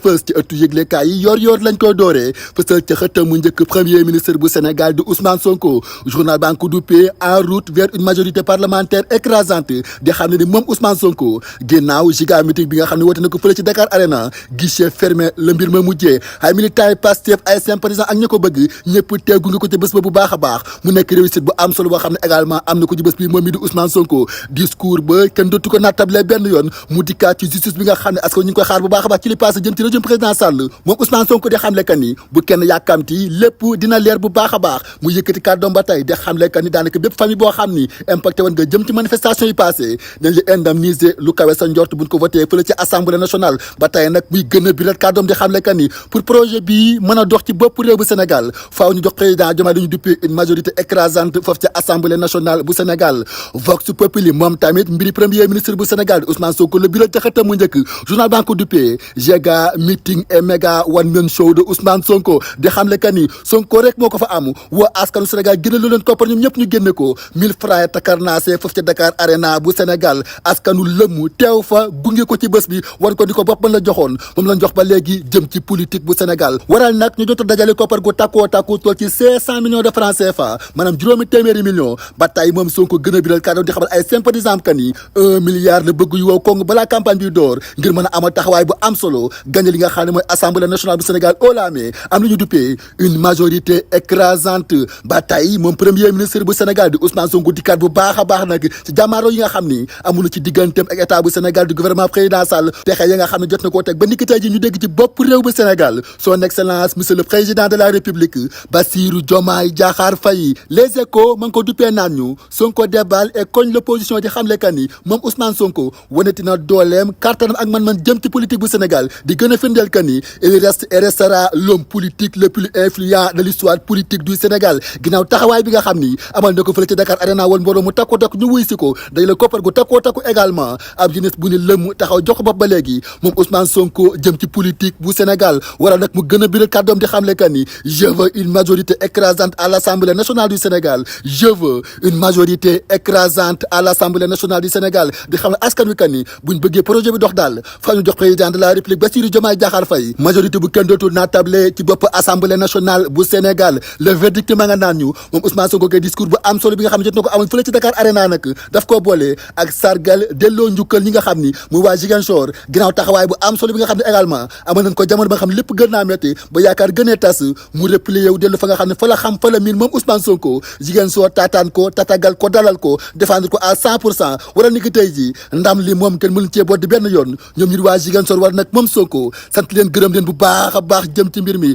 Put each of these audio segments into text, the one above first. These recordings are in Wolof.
fës ci ëttu yëglekaay yi yor lañ koy dooree fësal ca xëtam mu njëkk premier ministre bu Sénégal di Ousmane Sonko journal baa ngi ko duppee en route vers une majorité parlementaire écrasante di xam ne ni moom Ousmane Sonko ginnaaw giga meeting bi nga xam ne woote na ko fële ci Dakar Arena guichet fermé la mbir ma mujjee ay militants yi Pastef ay sympathisants ak ña ko bëgg ñëpp teegu nga ko ci bés ba bu baax a baax mu nekk réussite bu am solo boo xam ne également am na ko ci bés bi moom mi di Ousmane Sonko discours ba kenn dootu ko nattable benn yoon mu dikkaat ci justice bi nga xam ne askan ñu ngi koy xaar bu baax a baax ci li passé jëm ci régime président Sall moom Ousmane Sonko di xamle kan ni bu kenn yàkkamti lépp dina leer bu baax a baax mu yëkkati kàddoom ba tey di xamle kan ni daanaka bépp famille boo xam ni impacté woon nga jëm ci manifestation yi passé dañ la indemniser lu kawe sa njort buñ ko voté fële ci assemblée nationale ba tey nag muy gën a biral kàddoom di xamle kan ni pour projet bii mën a dox ci bopp réew bu Sénégal faaw ñu jox président Diomaye dañu duppee une majorité écrasante foofu ci assemblée nationale bu Sénégal Vox Populi moom tamit mbiri premier ministre bu Sénégal Ousmane Sonko la biral ca xëtam mu njëkk journal baa ngi ko duppee giga meeting et méga one man show de Ousmane Sonko di xamle kan ni Sonko rek moo ko fa am woo askanu Sénégal génne lu leen koppar ñoom ñëpp ñu génne ko 1000 francs takarnaase foofu ca Dakar Arena bu Sénégal askanu lëmm teew fa gunge ko ci bés bi war ko di ko bopp man la joxoon moom lañ jox ba léegi jëm ci politique bu Sénégal waral nag ñu jot a dajale koppar gu takkoo takku toll ci 500 millions de francs CFA maanaam juróomi téeméeri millions ba tey moom Sonko gën a biral kàddu di xamal ay sympathisants kan ni 1 milliard la bëgg yu wow kong balaa campagne bi door ngir mën a amal taxawaay bu am solo gagné li nga xam ne mooy assemblée nationale bu Sénégal au lame am nañu duppee une majorité écrasante ba tey moom premier ministre bu Sénégal di Ousmane Sonko dikkaat bu baax a baax nag ci jàmmaaroo yi nga xam ni amul ci digganteem ak état bu Sénégal du gouvernement président Sall pexe yi nga xam ne jot na koo teg ba niki tey ji ñu dégg ci bopp réew bu Sénégal son excellence monsieur le président de la république Bassirou Diomaye Diakhar Faye les échos ma ngi ko duppee naan ñu Sonko déballe et cogne l'opposition di xamle kan ni moom Ousmane Sonko wanati na dooleem kartanam ak man jëm ci politique bu Sénégal di gën a firndeel kan ni il reste et restera l'homme politique le plus influent de l'histoire politique du Sénégal ginnaaw taxawaay bi nga xam ni amal na ko fële ci Dakar Arena woon mbooloo mu takkoo takku ñu wuy si ko day la koppar gu takkoo takku également ab jeunesse bu ni lëmm taxaw jox bopp ba léegi moom Ousmane Sonko jëm ci politique bu Sénégal waral nag mu gën a biral kàddoom di xamle kan ni je veux une majorité écrasante à l'Assemblée nationale du Sénégal je veux une majorité écrasante à l'Assemblée nationale du Sénégal di xam ne askan wi kan ni buñ bëggee projet bi dox daal fa ñu jox président de la République Bassirou Diomaye Diakhar Faye majorité bu kenn dootul naatable ci bopp Assemblée nationale bu Sénégal le verdict ma nga naan ñu moom Ousmane Sonko kay discours bu am solo bi nga xam ne jot na ko amal fële ci Dakar Arena nag daf koo boole ak sargal delloo njukkal ñi nga xam ni muy waa Ziguinchor ginnaaw taxawaay bu am solo bi nga xam ne également amal nañ ko jamono ba nga xam ne lépp gën naa métti ba yaakaar gënee tas mu replié yow dellu fa nga xam ne fa la xam fa la miin moom Ousmane Sonko Ziguinchor taataan ko tatagal ko dalal ko défendre ko à 100% waral ni ki tey ji ndam li moom kenn mënu cee boot di benn yoon ñoom ñi waa Ziguinchor war nag moom Sonko sant leen gërëm leen bu baax a baax jëm ci mbir mi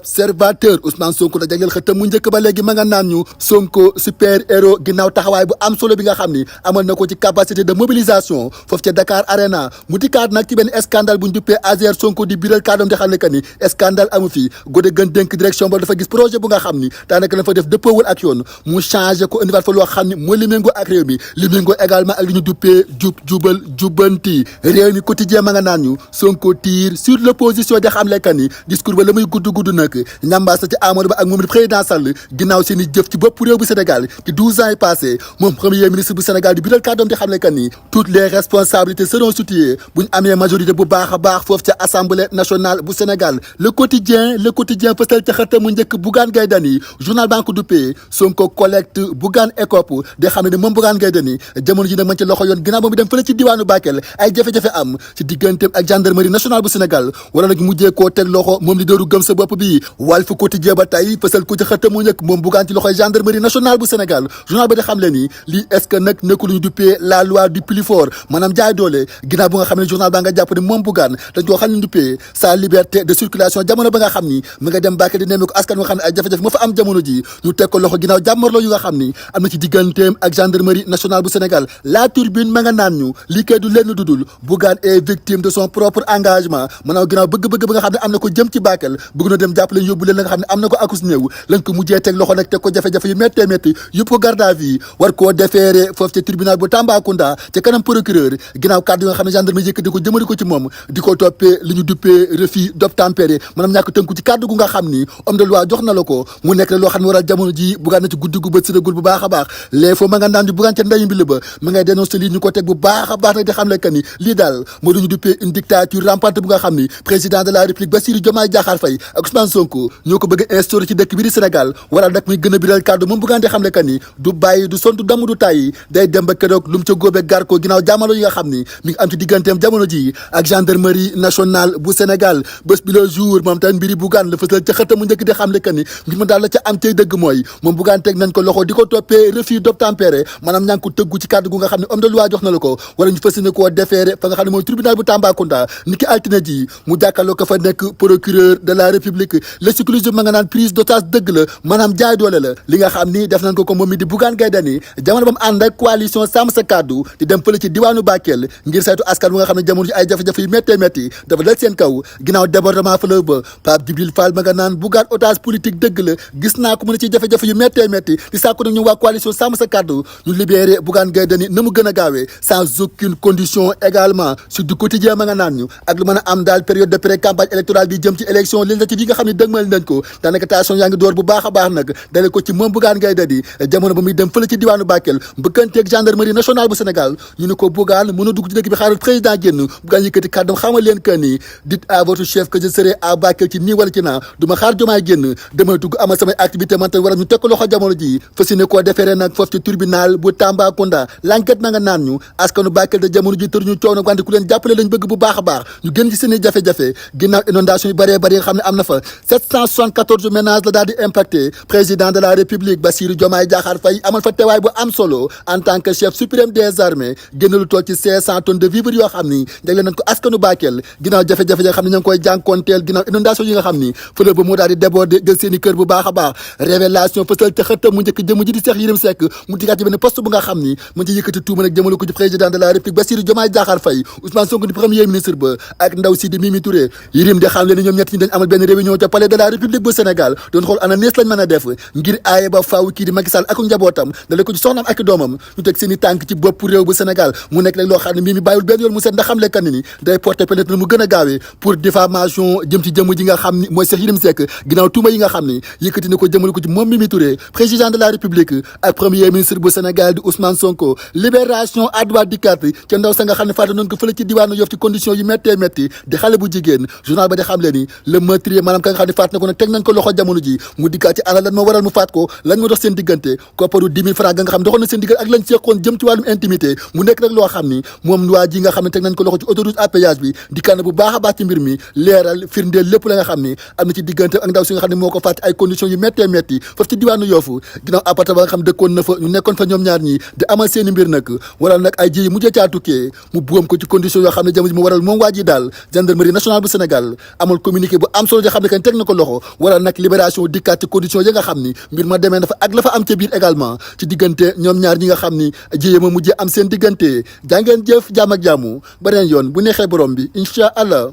l'observateur Ousmane Sonko da jagleel xëtam mu njëkk ba léegi ma nga naan ñu Sonko super héros ginnaaw taxawaay bu am solo bi nga xam ni amal na ko ci capacité de mobilisation foofu ca Dakar Arena mu dikkaat nag ci benn scandale bu ñu duppee Azer Sonko di biral kàddoom di xam ne que ni scandale amu fi gode gën dénk direction ba dafa gis projet bu nga xam ni daanaka la fa def dëppoowul ak yoon mu changé ko indiwaat fa loo xam ni mooy li méngoo ak réew mi li méngoo également ak li ñu duppee jubal jubbanti réew mi quotidien ma nga naan ñu Sonko tire sur l'opposition di xam le que ni discours ba la muy gudd nag ñambaas na ci Amadou Ba ak moom président Sall ginnaaw seen i jëf ci bopp réew bu Sénégal ci 12 ans yi passé moom premier ministre bu Sénégal di biral kàddoom di xam le que ni toutes les responsabilités seront situées bu ñu amee majorité bu baax a baax foofu ca assemblée nationale bu Sénégal le quotidien fësal ca xëtam mu njëkk Bougane Gueye Dany journal baa ngi ko duppee Sonko collecte Bougane écope di xam ne moom Bougane Gueye Dany jamono ji nag man ci loxo yoon ginnaaw ba mu dem fële ci diwaanu Bakel ay jafe-jafe am ci digganteem ak gendarmerie nationale bu Sénégal wala nag mujjee koo teg loxo moom leaderu gëm sa bopp bi Walf Quotidien ba tey fësal ko ci xëtam mu njëkk moom Bougane ci loxoy gendarmerie nationale bu Sénégal journal ba di xam le ni lii est-ce que nag nekkul ñu duppee la loi du plus fort maanaam jaay doole ginnaaw bu nga xam ne journal baa nga jàpp ne moom Bougane dañ koo xam ne duppee sa liberté de circulation jamono ba nga xam ni mu nga dem Bakel di nemmee ko askan nga xam ne ay jafe-jafe moo fa am jamono ji ñu teg ko loxo ginnaaw jàmmarloo yu nga xam ni am na ci digganteem ak gendarmerie nationale bu Sénégal la turbine ma nga naan ñu lii kay du lenn dudul Bougane est victime de son propre engagement maanaam ginnaaw bëgg-bëgg ba nga xam ne am na ko jëm ci Bakel bëgg na dem jàpp leen yóbbu leen la nga xam ne am na ko akus néew lañ ko mujjee teg loxo nag teg ko jafe-jafe yu méttee métti yëpp ko garde à vue war koo déféré foofu ca tribunal bu Tambacounda ca kanam procureur ginnaaw kàddu yi nga xam ne gendarmerie yëkkati ko jëmale ko ci moom di ko toppee li ñu duppee refus d'obtempérer maanaam ñàkk tënku ci kàddu gu nga xam ni homme de loi jox na la ko mu nekk loo xam ne waral jamono ji Bougane na ci guddi gu bët sinagul bu baax a baax les fo ma nga naan di Bougane ca ndeyu mbi ba ma ngay dénoncé lii ñu ko teg bu baax a baax nag di xam le que ni lii daal moo duñu duppee une dictature rampante bu nga xam xam ni président de la république Bassirou Diomaye Diakhar Faye ak Ousmane Sonko ñoo ko bëgg a instauré ci dëkk bi di Sénégal waral nag muy gën a biral kàddu moom Bougane di xam le que ni du bàyyi du sont du damm du tàyyi day dem ba keroog lu mu ca góobee gar ko ginnaaw jamono yi nga xam ni mi ngi am ci digganteem jamono ji ak gendarmerie nationale bu Sénégal bés bi le jour moom tamit mbiri Bougane la fësal ca xëtamu njëkk di xam le que ni mbir ma daal la ca am cay dëgg mooy moom Bougane teg nañ ko loxo di ko toppee refus d'obtempérer maanaam ñaa ngi ko tëggu ci kàddu gu nga xam ne homme de loi jox na la ko wala ñu fas yéene koo déféré fa nga xam ne mooy tribunal bu Tambacounda ni ki altine ji mu jàkkaarloo ko fa nekk procureur de la république l'exclusif ma nga naan prise d'otage dëgg la maanaam jaay doole la li nga xam ni def nañ ko moom mi di Bougane Gueye Dany jamono ba mu ànd ak coalition Sàmm Sa Kàddu di dem fële ci diwaanu Bakel ngir saytu askan bu nga xam ne jamono ji ay jafe-jafe yu méttee métti dafa dal seen kaw ginnaaw débordement fleuve ba Pape Djibril Fall ma nga naan Bougane otage politique dëgg la gis naa ko mu ne ci jafe-jafe yu méttee métti di sàkku nag ñu waa coalition Sàmm Sa Kàddu ñu libéré Bougane Gueye Dany na mu gën a gaawee sans aucune condition également sur du quotidien ma nga naan ñu ak lu mën a am daal période de pré-campagne électorale bi jëm ci élection législative yi nga xam ne dëgmal nañ ko daanaka tension yaa ngi door bu baax a baax nag dale ko ci moom Bougane Gueye Dany jamono ba muy dem fële ci diwaanu Bakel mbëkkanteeg gendarmerie nationale bu Sénégal ñu ne ko Bougane mën a dugg ci dëkk bi xaaral président génn Bougane yëkkati kàddam xamal leen que ni dites à votre chef que je serai à Bakel ci nii wala ci naa du ma xaar Diomaye génn damay dugg amal samay activité man tamit war a ñu teg ko loxo jamono ji fas yéene koo déféré nag foofu ci tribunal bu Tambacounda l'enquête na nga naan ñu askanu Bakel de jamono ji tër ñu coow nag wante ku leen jàppale lañ bëgg bu baax a baax ñu gën ci seen i jafe-jafe ginnaaw inondation yu bëree bëri nga xam ne am na fa 774 ménages la daal di impacté président de la république Bassirou Diomaye Diakhar Faye amal fa teewaay bu am solo en tant que chef suprême des armées génn lu toll ci 500 tonnes de vivres yoo xam ni jagle nañ ko askanu Bakel ginnaaw jafe-jafe yi nga xam ne ña ngi koy jànkoonteel ginnaaw inondation yi nga xam ni fleuve ba moo daal di déborder jël seen i kër bu baax a baax révélation fësal ca xëttam mu njëkk jëmu ji di Cheikh Yérim Seck mu digaat ci benn poste bu nga xam ni mu ci yëkkati tuuma nag jëmale ko ci président de la république Bassirou Diomaye Diakhar Faye Ousmane Sonko di premier ministre ba ak ndaw si di Mimi Touré Yérim di xam leen ni ñoom ñett ñi dañ amal benn réunion ca palais de la république bu Sénégal doon xool ana nees lañ mën a def ngir aaye ba faaw kii di Macky Sall ak njabootam dale ko ci soxnaam ak doomam ñu teg seen i tànk ci bopp réew bu Sénégal mu nekk rek loo xam ne Mimi bàyyul benn yoon mu seet ndax xam lekkan ni day porter plainte mu gën a gaawee pour diffamation jëm ci jëmm ji nga xam ni mooy Cheikh Yérim Seck ginnaaw tuuma yi nga xam ni yëkkati na ko jëmale ko ci moom Mimi Touré président de la république ak premier ministre bu Sénégal di Ousmane Sonko libération adwa dikkat ca ndaw sa nga xam ne faata noonu ko fële ci diwaanu Yoff ci condition yu méttee métti di xale bu jigéen journal ba di xam le ni le meurtrier maanaam ka nga xam ne faat na ko nag teg nañ ko loxo jamono ji mu dikkaat ci ana lan moo waral mu faat ko lan moo dox seen diggante kopparu 10 000 francs ga nga xam ne doxoon na seen diggante ak lañ seqoon jëm ci wàllum intimité mu nekk rek loo xam ni moom waa ji nga xam ne teg nañ ko loxo ci autoroute à péage bi dikkaat na bu baax a baax ci mbir mi leeral firndeel lépp la nga xam ni am na ci diggante ak ndaw si nga xam ne moo ko faat ci ay conditions yu méttee métti foofu ci diwaanu Yoff ginnaaw appartement ba nga xam dëkkoon na fa ñu nekkoon fa ñoom ñaar ñi di amal seeni mbir nag waral nag ay ji yi mujjee caa tukkee mu buum ko ci conditions yoo xam ne jamono ji mu waral moom waa ji daal gendarmerie nationale bu Sénégal amal communiqué bu am solo joo xam ne kañ teg na ko loxo waral nag libération dikkaat ci conditions yi nga xam ni mbir ma demee dafa ak la fa am ca biir également ci diggante ñoom ñaar ñi nga xam ni jiyee ma mujjee am seen diggante jàngeen jëf jàmm ak jàmm beneen yoon bu neexee borom bi incha allah